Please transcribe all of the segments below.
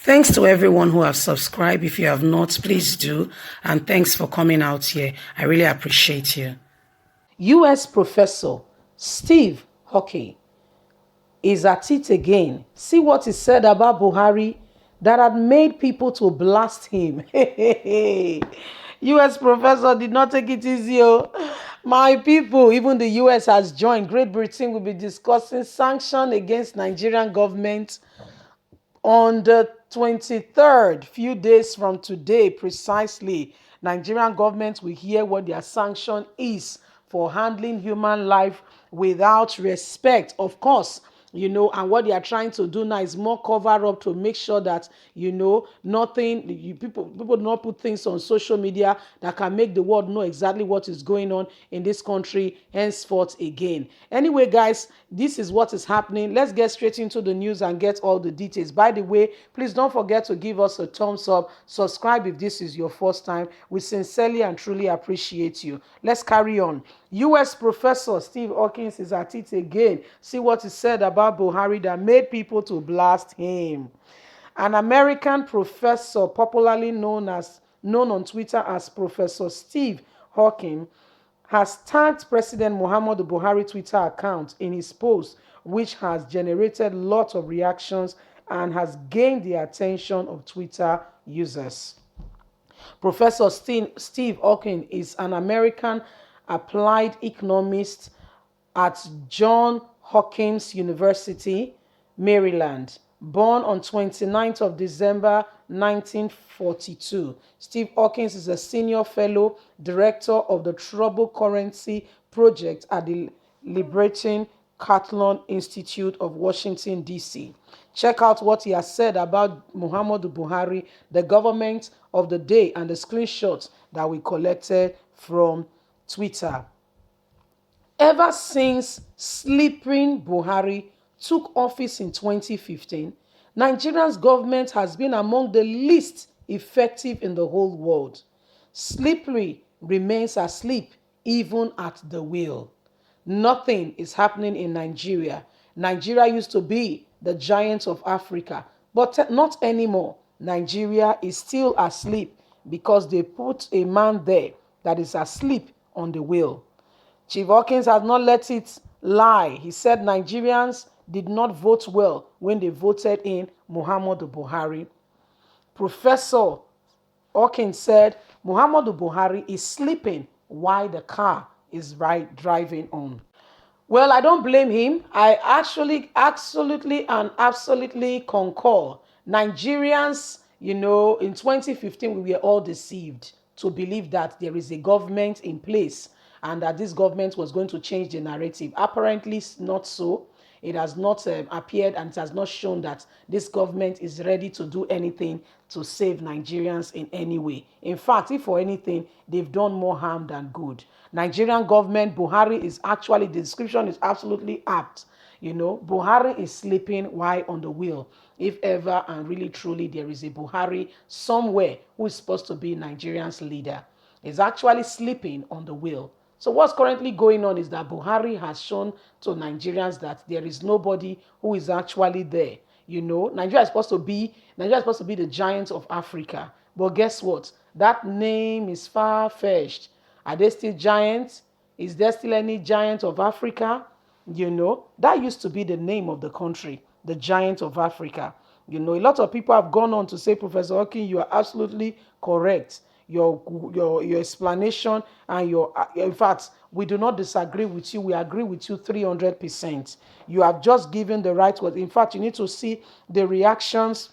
Thanks to everyone who have subscribed. If you have not, please do. And thanks for coming out here. I really appreciate you. US professor Steve Hawking is at it again. See what he said about Buhari that had made people to blast him. US professor did not take it easy. Oh. My people, even the US has joined. Great Britain will be discussing sanctions against Nigerian government on the 23rd, few days from today precisely. Nigerian government will hear what their sanction is for handling human life without respect. Of course, and what they are trying to do now is more cover up to make sure that, nothing, people do not put things on social media that can make the world know exactly what is going on in this country henceforth again. Anyway, guys, this is what is happening. Let's get straight into the news and get all the details. By the way, please don't forget to give us a thumbs up. Subscribe if this is your first time. We sincerely and truly appreciate you. Let's carry on. US professor Steve Hawking is at it again. See what he said about Buhari that made people to blast him. An American professor, popularly known on Twitter as Professor Steve Hawking, has tagged President Muhammadu Buhari Twitter account in his post, which has generated lots of reactions and has gained the attention of Twitter users. Professor Steve Hawking is an American applied economist at Johns Hopkins University, Maryland. Born on 29th of December 1942, Steve Hawkins is a senior fellow director of the Troubled Currency Project at the Liberating Catalan Institute of Washington, D.C. Check out what he has said about Muhammadu Buhari, the government of the day, and the screenshots that we collected from Twitter. Ever since sleeping Buhari took office in 2015, Nigeria's government has been among the least effective in the whole world. Slippery remains asleep even at the wheel. Nothing is happening in Nigeria. Nigeria used to be the giant of Africa, but not anymore. Nigeria is still asleep because they put a man there that is asleep on the wheel. Chief Hawkins has not let it lie. He said Nigerians did not vote well when they voted in Muhammadu Buhari. Professor Hawkins said Muhammadu Buhari is sleeping while the car is driving on. Well, I don't blame him. I actually absolutely concur. Nigerians, in 2015, we were all deceived to believe that there is a government in place and that this government was going to change the narrative. Apparently, not so. It has not appeared, and it has not shown that this government is ready to do anything to save Nigerians in any way. In fact, if for anything, they've done more harm than good. Nigerian government, Buhari is actually, the description is absolutely apt. Buhari is sleeping while on the wheel. If ever and really truly there is a Buhari somewhere who is supposed to be Nigeria's leader, is actually sleeping on the wheel. So what's currently going on is that Buhari has shown to Nigerians that there is nobody who is actually there. Nigeria is supposed to be the giant of Africa. But guess what? That name is far-fetched. Are they still giants? Is there still any giant of Africa? That used to be the name of the country, the giant of Africa. A lot of people have gone on to say, Professor Hawking, you are absolutely correct. Your explanation and in fact, we do not disagree with you. We agree with you 300%. You have just given the right word. In fact, you need to see the reactions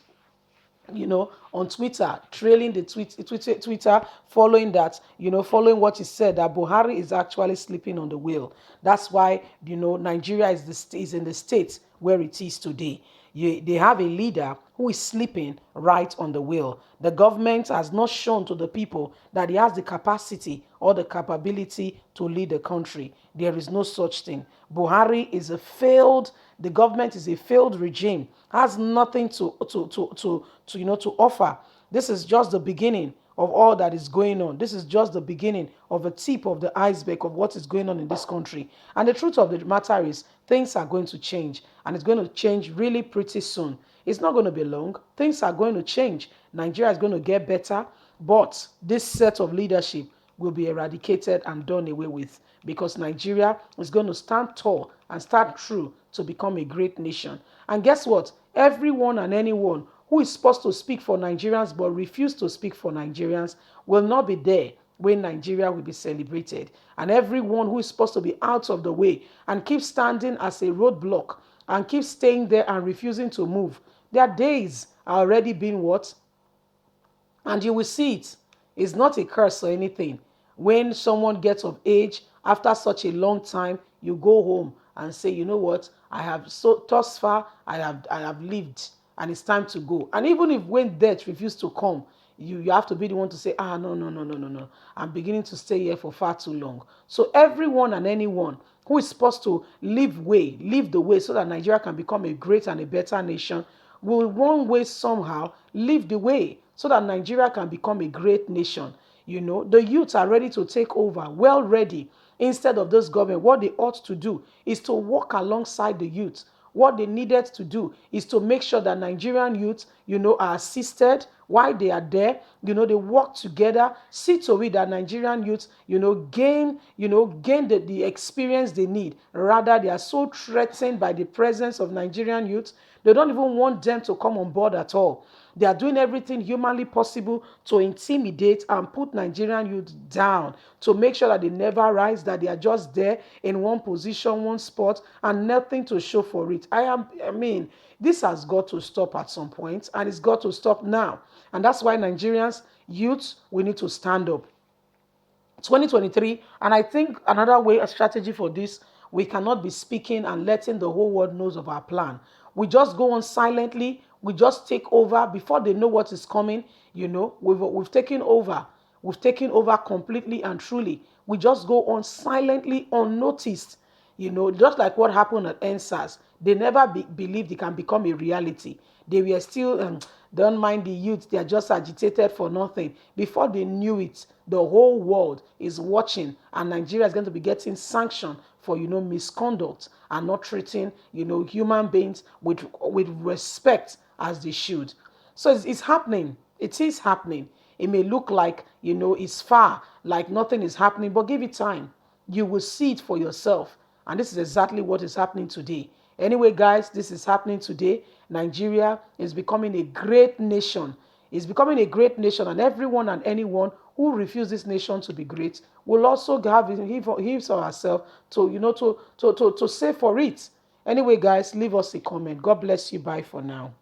on Twitter, trailing the Twitter, following that, following what he said, that Buhari is actually sleeping on the wheel. That's why, Nigeria is in the state where it is today. They have a leader who is sleeping right on the wheel. The government has not shown to the people that he has the capacity or the capability to lead the country. There is no such thing. Buhari is the government is a failed regime, has nothing to offer. This is just the beginning of all that is going on. This is just the beginning of a tip of the iceberg of what is going on in this country. And the truth of the matter is, things are going to change, and it's going to change really pretty soon. It's not going to be long. Things are going to change. Nigeria is going to get better, but this set of leadership will be eradicated and done away with, because Nigeria is going to stand tall and stand true to become a great nation. And guess what? Everyone and anyone who is supposed to speak for Nigerians but refuse to speak for Nigerians will not be there when Nigeria will be celebrated. And everyone who is supposed to be out of the way and keep standing as a roadblock and keep staying there and refusing to move, their days are already being what? And you will see it. It's not a curse or anything. When someone gets of age after such a long time, you go home and say, you know what, I have so thus far I have lived, and it's time to go. And even if when death refuses to come, you have to be the one to say, no, no, no, no, no, no. I'm beginning to stay here for far too long. So everyone and anyone who is supposed to leave the way so that Nigeria can become a great and a better nation will one way somehow leave the way so that Nigeria can become a great nation. The youth are ready to take over, well ready. Instead of this government, what they ought to do is to walk alongside the youth. What they needed to do is to make sure that Nigerian youth, are assisted while they are there. They work together, see to it that Nigerian youth, gain the experience they need. Rather, they are so threatened by the presence of Nigerian youth, they don't even want them to come on board at all. They are doing everything humanly possible to intimidate and put Nigerian youth down, to make sure that they never rise, that they are just there in one position, one spot, and nothing to show for it. This has got to stop at some point, and it's got to stop now. And that's why Nigerians, youths, we need to stand up. 2023, and I think another way, a strategy for this, we cannot be speaking and letting the whole world knows of our plan. We just go on silently. We just take over before they know what is coming. We've taken over. We've taken over completely and truly. We just go on silently, unnoticed. Just like what happened at NSAS. They never believed it can become a reality. They were still, don't mind the youth, they are just agitated for nothing. Before they knew it, the whole world is watching, and Nigeria is going to be getting sanctioned for, misconduct and not treating, human beings with respect as they should. So it's happening. It is happening. It may look like, it's far, like nothing is happening, but give it time. You will see it for yourself. And this is exactly what is happening today. Anyway, guys, this is happening today. Nigeria is becoming a great nation. It's becoming a great nation, and everyone and anyone who refuses this nation to be great will also have him or herself to say for it. Anyway, guys, leave us a comment. God bless you. Bye for now.